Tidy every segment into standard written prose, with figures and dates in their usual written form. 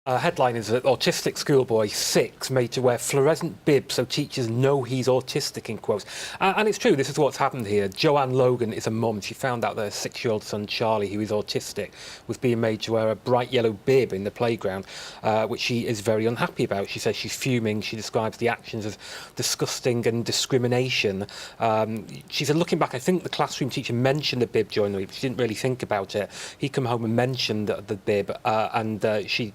Headline is that autistic schoolboy 6 made to wear fluorescent bib so teachers know he's autistic, in quotes. And it's true, this is what's happened here. Joanne Logan is a mum. She found out that her 6-year-old son, Charlie, who is autistic, was being made to wear a bright yellow bib in the playground, which she is very unhappy about. She says she's fuming. She describes the actions as disgusting and discrimination. She said, looking back, I think the classroom teacher mentioned the bib during the week, but she didn't really think about it. He come home and mentioned the bib, and she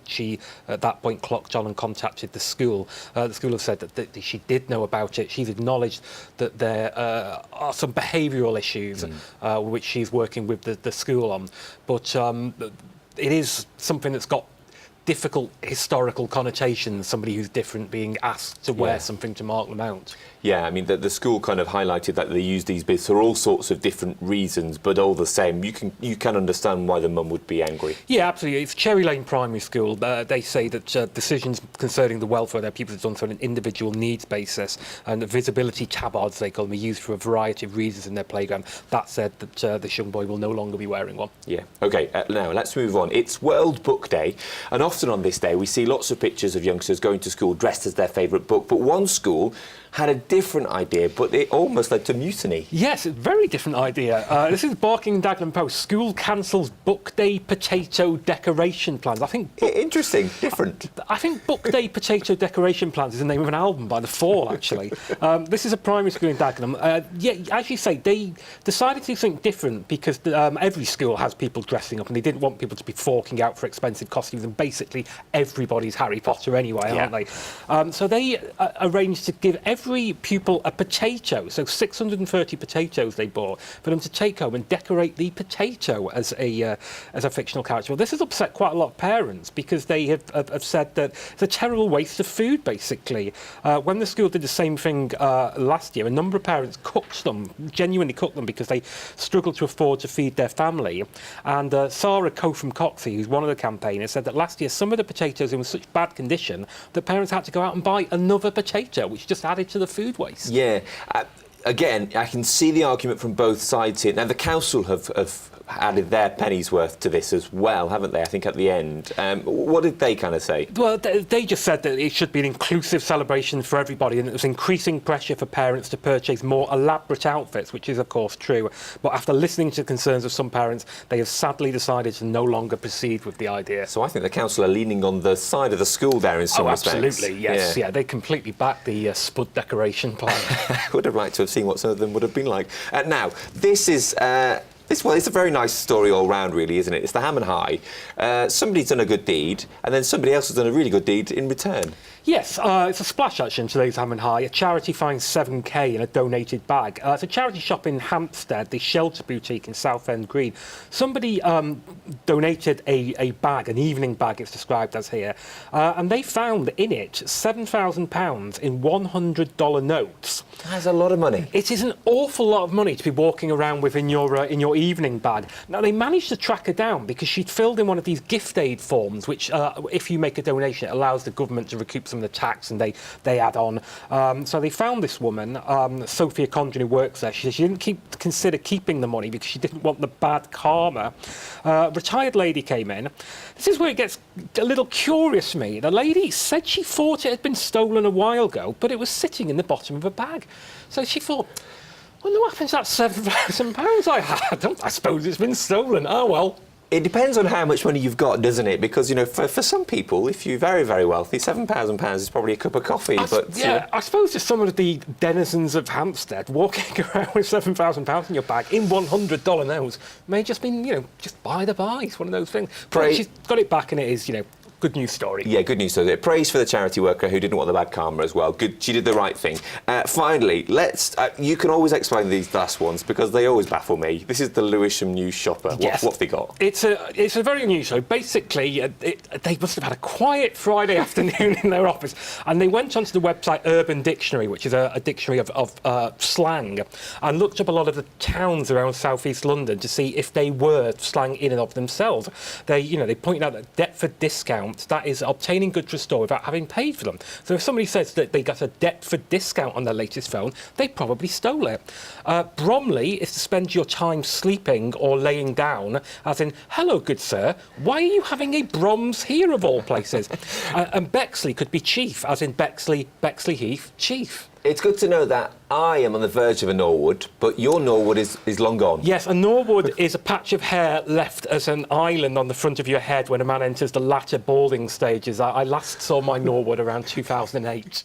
at that point clocked on and contacted the school. The school have said that she did know about it. She's acknowledged that there are some behavioural issues which she's working with the school on. But it is something that's got difficult historical connotations, somebody who's different being asked to wear something to mark them out. Yeah, I mean, the school kind of highlighted that they use these bibs for all sorts of different reasons, but all the same, you can understand why the mum would be angry. Yeah, absolutely. It's Cherry Lane Primary School. They say that decisions concerning the welfare of their pupils are done on an individual needs basis, and the visibility tabards, they call them, are used for a variety of reasons in their playground. That said, that this young boy will no longer be wearing one. Yeah. OK, now let's move on. It's World Book Day, and often on this day we see lots of pictures of youngsters going to school dressed as their favourite book, but one school had a different idea, but it almost led to mutiny. Yes, a very different idea. This is Barking Dagenham Post. School cancels Book Day potato decoration plans. I think... Interesting, different. I think Book Day potato decoration plans is the name of an album by The Fall, actually. This is a primary school in Dagenham. Yeah, as you say, they decided to do something different because every school has people dressing up, and they didn't want people to be forking out for expensive costumes, and basically everybody's Harry Potter anyway, aren't they? So they arranged to give every pupil a potato, so 630 potatoes they bought for them to take home and decorate the potato as a fictional character. Well, this has upset quite a lot of parents because they have said that it's a terrible waste of food, basically. When the school did the same thing last year, a number of parents cooked them, genuinely cooked them, because they struggled to afford to feed their family. And Sarah Coe from Coxey, who's one of the campaigners, said that last year some of the potatoes were in such bad condition that parents had to go out and buy another potato, which just added to the food waste. Yeah. Again, I can see the argument from both sides here. Now, the council have added their penny's worth to this as well, haven't they, I think, at the end. What did they kind of say? Well, they just said that it should be an inclusive celebration for everybody, and it was increasing pressure for parents to purchase more elaborate outfits, which is, of course, true. But after listening to the concerns of some parents, they have sadly decided to no longer proceed with the idea. So I think the council are leaning on the side of the school there in some respects. Absolutely, yes. Yeah, they completely back the Spud decoration plan. I would have liked to have seen what some of them would have been like. Now, this is... Well, it's a very nice story all round, really, isn't it? It's the Ham and High. Somebody's done a good deed, and then somebody else has done a really good deed in return. Yes, it's a splash, actually, in today's Ham and High. A charity finds 7k in a donated bag. It's a charity shop in Hampstead, the Shelter Boutique in Southend Green. Somebody donated a bag, an evening bag, it's described as here, and they found in it £7,000 in $100 notes. That's a lot of money. It is an awful lot of money to be walking around with in your evening bag. Now, they managed to track her down because she'd filled in one of these gift aid forms, which, if you make a donation, it allows the government to recoup some of the tax, and they add on. So they found this woman, Sophia Condren, who works there. She said she didn't consider keeping the money because she didn't want the bad karma. Retired lady came in. This is where it gets a little curious for me. The lady said she thought it had been stolen a while ago, but it was sitting in the bottom of a bag. So she thought, well, what happens to that £7,000 I had? I suppose it's been stolen. Oh, well. It depends on how much money you've got, doesn't it? Because, you know, for some people, if you're very, very wealthy, £7,000 is probably a cup of coffee. I suppose just some of the denizens of Hampstead walking around with £7,000 in your bag in $100 notes may just been, you know, just by the by. It's one of those things. But she's got it back, and it is, you know, good news story. Yeah, good news story. Praise for the charity worker who didn't want the bad karma as well. Good, she did the right thing. Finally, you can always explain these last ones because they always baffle me. This is the Lewisham News Shopper. Yes. What have they got? It's a very unusual. Basically, they must have had a quiet Friday afternoon in their office, and they went onto the website Urban Dictionary, which is a dictionary of slang, and looked up a lot of the towns around South East London to see if they were slang in and of themselves. They pointed out that Deptford Discount discount, that is obtaining goods for a store without having paid for them. So if somebody says that they got a Deptford discount on their latest phone, they probably stole it. Bromley is to spend your time sleeping or laying down, as in, hello, good sir, why are you having a Broms here of all places? And Bexley could be chief, as in Bexley Heath, chief. It's good to know that I am on the verge of a Norwood, but your Norwood is long gone. Yes, a Norwood is a patch of hair left as an island on the front of your head when a man enters the latter balding stages. I last saw my Norwood around 2008.